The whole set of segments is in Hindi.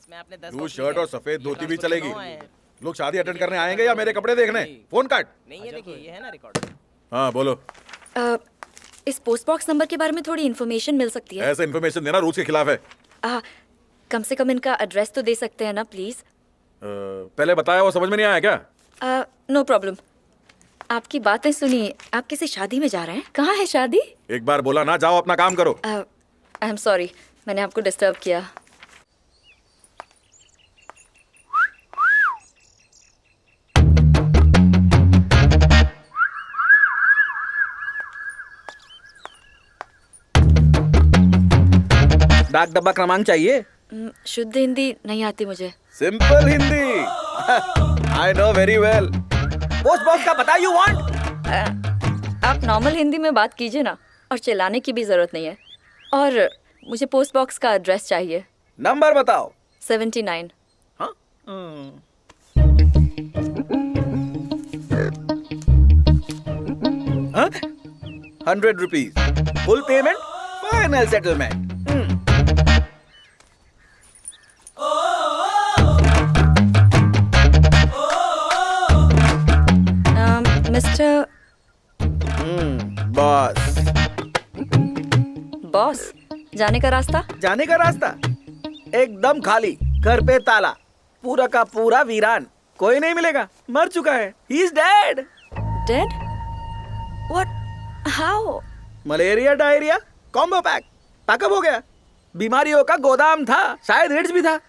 इसमें आपने 10 ब्लू शर्ट और सफेद धोती भी चलेगी। लोग शादी अटेंड करने आएंगे या मेरे कपड़े देखने? फोन काट। नहीं ये देखिए ये है ना रिकॉर्ड। हाँ बोलो। इस पोस्ट बॉक्स नंबर के बारे में थोड़ी इन्फॉर्मेशन मिल सकती है? ऐसे इन्फॉर्मेशन देना रूल्स के खिलाफ है। कम से कम इनका एड्रेस तो दे सकते हैं ना प्लीज? पहले बताया वो समझ में नहीं आया क्या? No problem. आपकी बातें सुनी, आप किसी शादी में जा रहे हैं? कहाँ है शादी? एक बार बोला ना, जाओ अपना काम करो। आई एम सॉरी, मैंने आपको डिस्टर्ब किया। डाक डब्बा क्रमांक चाहिए? शुद्ध हिंदी नहीं आती मुझे। Simple Hindi. I know very well. Post box का पता यू वांट? आप नॉर्मल हिंदी में बात कीजिए ना, और चिल्लाने की भी जरूरत नहीं है। और मुझे पोस्ट बॉक्स का एड्रेस चाहिए। नंबर बताओ। 79। हाँ? 100 rupees full payment, final settlement. Mister boss. Boss, जाने का रास्ता? जाने का रास्ता एकदम खाली, घर पे ताला, पूरा का पूरा वीरान, कोई नहीं मिलेगा, मर चुका है। He is dead. Dead? What? How? Malaria diarrhoea combo pack, pack up हो गया। बीमारियों का गोदाम था, शायद एड्स भी था।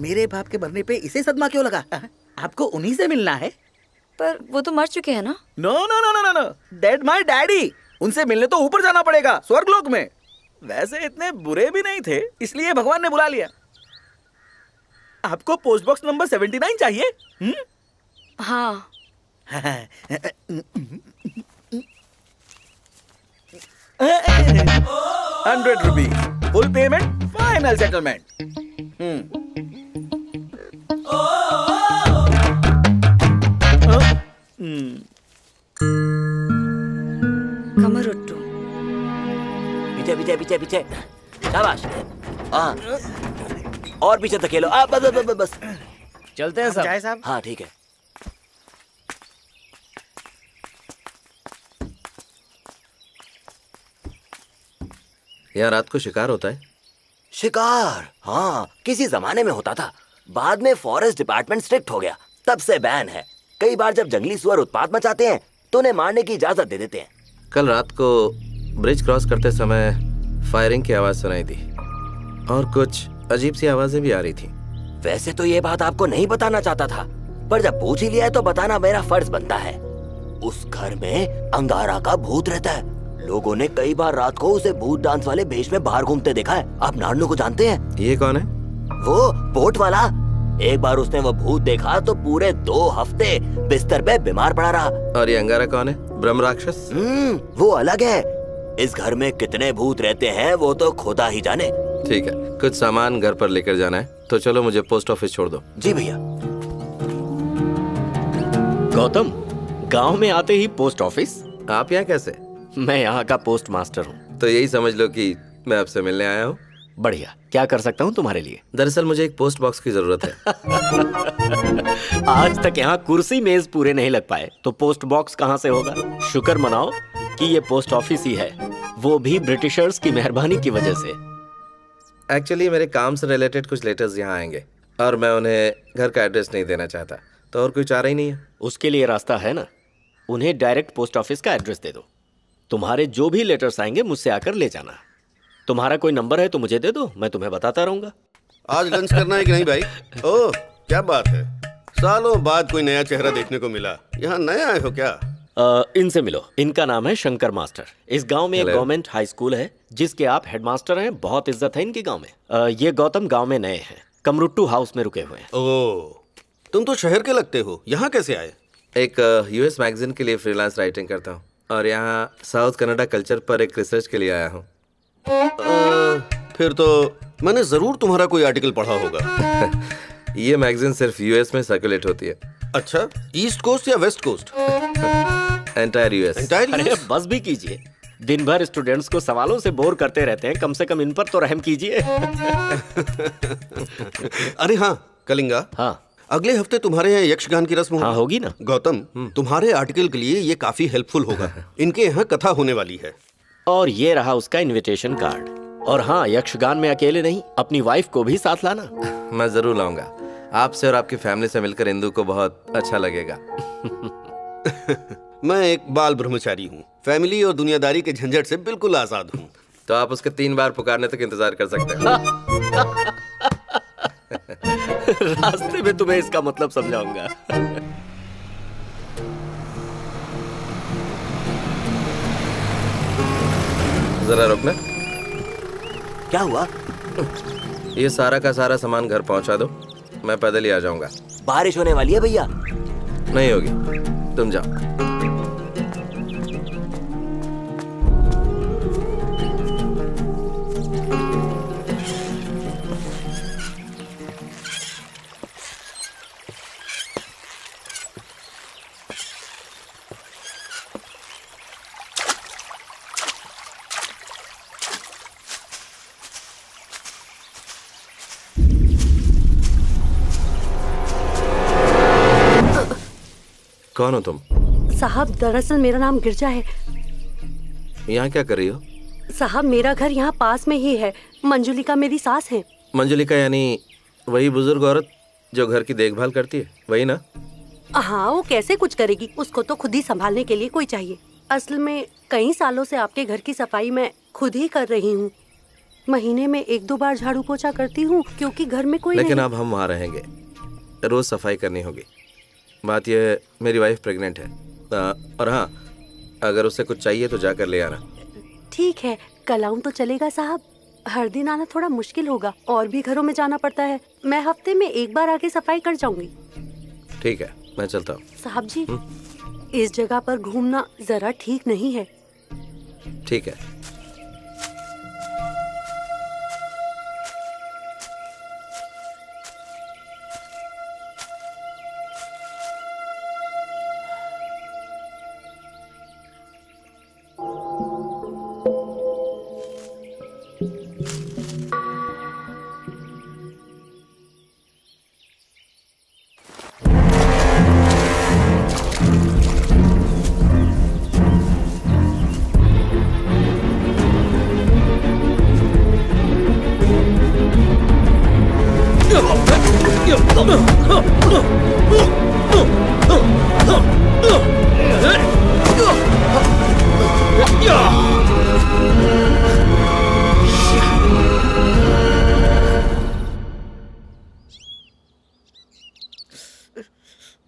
मेरे बाप के मरने पे इसे सदमा क्यों लगा? आपको उन्हीं से मिलना है? पर वो तो मर चुके हैं ना। No no no no no, dead my daddy. उनसे मिलने तो ऊपर जाना पड़ेगा, स्वर्गलोक में। वैसे इतने बुरे भी नहीं थे, इसलिए भगवान ने बुला लिया। आपको पोस्ट बॉक्स नंबर 79 चाहिए? हाँ। 100 rupees full payment, final settlement. कमरुट्टू। पीछे पीछे पीछे पीछे, शाबाश। हाँ और पीछे धकेलो। बस बस बस बस, चलते हैं सब। हाँ ठीक है। यहाँ रात को शिकार होता है? शिकार हाँ किसी जमाने में होता था, बाद में फॉरेस्ट डिपार्टमेंट स्ट्रिक्ट हो गया, तब से बैन है। कई बार जब जंगली सुअर उत्पात मचाते हैं तो उन्हें मारने की इजाजत दे देते हैं। कल रात को ब्रिज क्रॉस करते समय फायरिंग की आवाज सुनाई दी और कुछ अजीब सी आवाजें भी आ रही थी। वैसे तो ये बात आपको नहीं बताना चाहता था, पर जब पूछ ही लिया है तो बताना मेरा फर्ज बनता है। उस घर में अंगारा का भूत रहता है। लोगों ने कई बार रात को उसे भूत डांस वाले भेष में बाहर घूमते देखा है। आप नारनू को जानते हैं? ये कौन है? वो पोर्ट वाला। एक बार उसने वो भूत देखा तो पूरे 2 हफ्ते बिस्तर पे बीमार पड़ा रहा। और ये अंगारा कौन है? ब्रह्म राक्षस? वो अलग है। इस घर में कितने भूत रहते हैं वो तो खुदा ही जाने। ठीक है, कुछ सामान घर पर लेकर जाना है, तो चलो मुझे पोस्ट ऑफिस छोड़ दो। जी भैया। गौतम, गांव में आते ही पोस्ट ऑफिस? आप यहाँ कैसे? मैं यहाँ का पोस्ट मास्टर हूँ। तो यही समझ लो कि मैं आपसे मिलने आया हूँ। बढ़िया, क्या कर सकता हूँ तुम्हारे लिए? दरअसल मुझे एक पोस्ट बॉक्स की जरूरत है। आज तक यहाँ कुर्सी मेज पूरे नहीं लग पाए तो पोस्ट बॉक्स कहाँ से होगा? शुक्र मनाओ कि ये पोस्ट ऑफिस ही है, वो भी ब्रिटिशर्स की मेहरबानी की वजह से। एक्चुअली मेरे काम से रिलेटेड कुछ लेटर्स यहाँ आएंगे और मैं उन्हें घर का एड्रेस नहीं देना चाहता, तो और कोई चारा ही नहीं है। उसके लिए रास्ता है ना, उन्हें डायरेक्ट पोस्ट ऑफिस का एड्रेस दे दो। तुम्हारे जो भी लेटर्स आएंगे मुझसे आकर ले जाना। तुम्हारा कोई नंबर है तो मुझे दे दो, मैं तुम्हें बताता रहूंगा। आज लंच करना है कि नहीं भाई? ओह क्या बात है, सालों बाद कोई नया चेहरा देखने को मिला। यहाँ नए आए हो क्या? इनसे मिलो, इनका नाम है शंकर मास्टर। इस गांव में एक गवर्नमेंट हाई स्कूल है जिसके आप हेडमास्टर हैं, बहुत इज्जत है इनकी गांव में। ये गौतम गांव में नए हैं, कमरुट्टू हाउस में रुके हुए हैं। ओह तुम तो शहर के लगते हो, यहाँ कैसे आए? एक यूएस मैगजीन के लिए फ्रीलांस राइटिंग करता हूँ और यहाँ साउथ कनाडा कल्चर पर एक रिसर्च के लिए आया हूँ। फिर तो मैंने जरूर तुम्हारा कोई आर्टिकल पढ़ा होगा। ये मैगजीन सिर्फ यूएस में सर्कुलेट होती है। अच्छा, ईस्ट कोस्ट या वेस्ट कोस्ट? Entire US. अरे बस भी कीजिए, दिन भर स्टूडेंट्स को सवालों से बोर करते रहते हैं, कम से कम इन पर तो रहम कीजिए। अरे हाँ कलिंगा, हाँ अगले हफ्ते तुम्हारे यहाँ यक्षगान की रस्म हाँ होगी ना। गौतम, तुम्हारे आर्टिकल के लिए ये काफी हेल्पफुल होगा। इनके यहाँ कथा होने वाली है। और ये रहा उसका इनविटेशन कार्ड। और हाँ, यक्षगान में अकेले नहीं, अपनी वाइफ को भी साथ लाना। मैं जरूर लाऊंगा। आपसे और आपकी फैमिली से मिलकर इंदु को बहुत अच्छा लगेगा। मैं एक बाल ब्रह्मचारी हूँ, फैमिली और दुनियादारी के झंझट से बिल्कुल आजाद हूँ। तो आप उसके 3 बार पुकारने तक इंतजार कर सकते हैं। रास्ते में तुम्हें इसका मतलब समझाऊंगा। जरा रुकना। क्या हुआ? ये सारा का सारा सामान घर पहुंचा दो, मैं पैदल ही आ जाऊंगा। बारिश होने वाली है भैया। नहीं होगी, तुम जाओ। कौन हो तुम? साहब दरअसल मेरा नाम गिरजा है। यहाँ क्या कर रही हो? साहब मेरा घर यहाँ पास में ही है। मंजुलिका मेरी सास है। मंजुलिका यानी वही बुजुर्ग औरत जो घर की देखभाल करती है, वही ना? हाँ, वो कैसे कुछ करेगी, उसको तो खुद ही संभालने के लिए कोई चाहिए। असल में कई सालों से आपके घर की सफाई मैं खुद ही कर रही हूँ। महीने में 1-2 बार झाड़ू पोछा करती हूँ क्योंकि घर में कोई लेकिन नहीं। अब हम वहाँ रहेंगे, रोज सफाई करनी होगी। बात यह है, मेरी वाइफ प्रेग्नेंट है। और हाँ, अगर उसे कुछ चाहिए तो जाकर ले आना। ठीक है, कल आऊँ तो चलेगा साहब? हर दिन आना थोड़ा मुश्किल होगा, और भी घरों में जाना पड़ता है। मैं हफ्ते में 1 बार आके सफाई कर जाऊंगी। ठीक है, मैं चलता हूँ। साहब जी, इस जगह पर घूमना जरा ठीक नहीं है। ठीक है।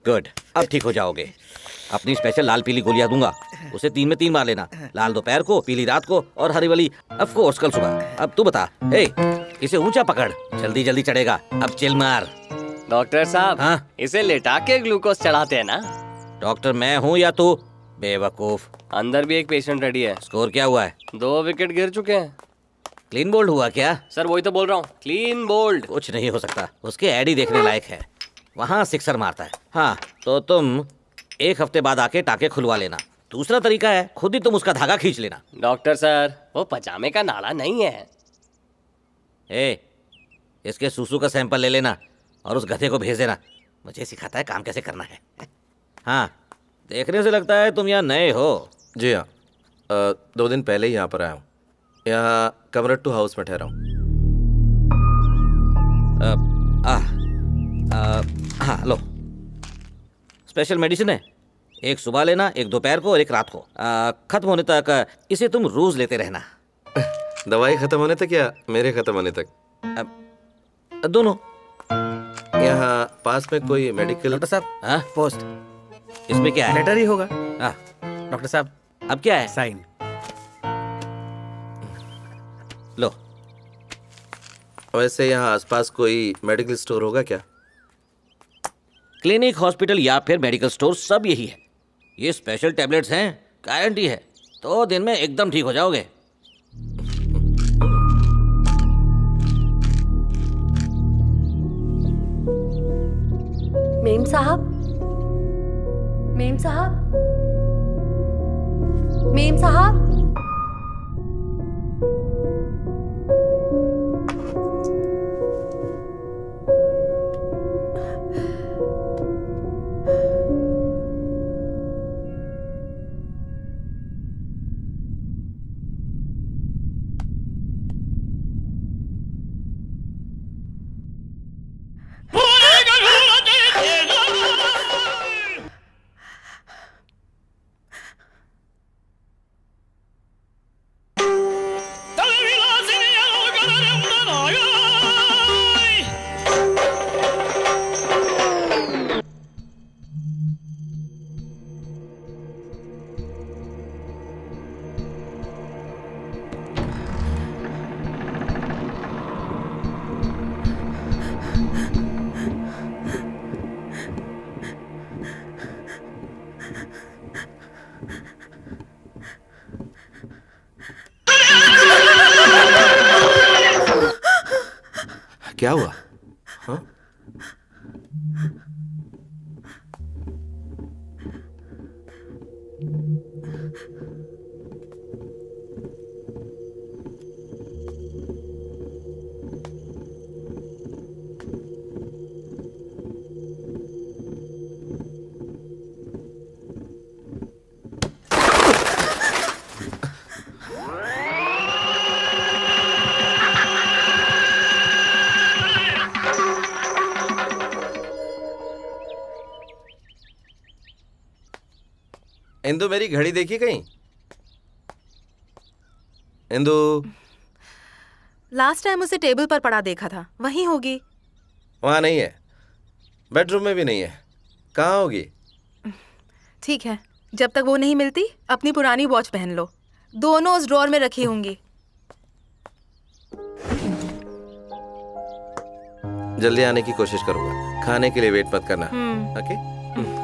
गुड, अब ठीक हो जाओगे। अपनी स्पेशल लाल पीली गोलियां दूंगा, उसे 3 में 3 मार लेना। लाल दोपहर को, पीली रात को और हरी वाली ऑफ कोर्स कल सुबह। अब तू बता, इसे ऊंचा पकड़, जल्दी जल्दी चढ़ेगा। अब चिल मार। डॉक्टर साहब, हाँ? इसे लेटा के ग्लूकोज चढ़ाते हैं ना? डॉक्टर मैं हूँ या तू? बेवकूफ। अंदर भी एक पेशेंट रेडी है। स्कोर क्या हुआ है? 2 विकेट गिर चुके हैं। क्लीन बोल्ड हुआ क्या? सर वही तो बोल रहा हूँ, क्लीन बोल्ड। कुछ नहीं हो सकता, उसके एड ही देखने लायक है। वहाँ सिक्सर मारता है। हाँ, तो तुम 1 हफ्ते बाद आके टाके खुलवा लेना। दूसरा तरीका है, खुद ही तुम उसका धागा खींच लेना। डॉक्टर सर, वो पजामे का नाड़ा नहीं है। इसके सूसू का सैंपल ले लेना और उस गधे को भेज देना। मुझे सिखाता है काम कैसे करना है। हाँ, देखने से लगता है तुम यहाँ नए हो। जी हाँ, 2 दिन पहले ही यहाँ पर आया हूँ। यहाँ कमरट्टू हाउस में ठहरा हूँ। हाँ लो, स्पेशल मेडिसिन है। 1 सुबह लेना, 1 दोपहर को और 1 रात को। खत्म होने तक इसे तुम रोज लेते रहना। दवाई खत्म होने तक या मेरे खत्म होने तक? दोनों। यहाँ पास में कोई मेडिकल? डॉक्टर साहब, हाँ? पोस्ट। इसमें क्या है? लेटर ही होगा। हाँ, डॉक्टर साहब, अब क्या है? साइन। लो। वैसे यहाँ आसपास कोई मेडिकल स्टोर होगा क्या? क्लिनिक, हॉस्पिटल या फिर मेडिकल स्टोर सब यही है। ये स्पेशल टैबलेट्स हैं, गारंटी है 2 दिन में एकदम ठीक हो जाओगे। मेम साहब, मेम साहब, मेम साहब, क्या हुआ? हाँ? इंदु, मेरी घड़ी देखी कहीं? इंदु, लास्ट टाइम उसे टेबल पर पड़ा देखा था, वहीं होगी। वहां नहीं है, बेडरूम में भी नहीं है, कहाँ होगी? ठीक है, जब तक वो नहीं मिलती अपनी पुरानी वॉच पहन लो, दोनों उस ड्रॉर में रखी होंगी। जल्दी आने की कोशिश करूंगा, खाने के लिए वेट मत करना। ओके?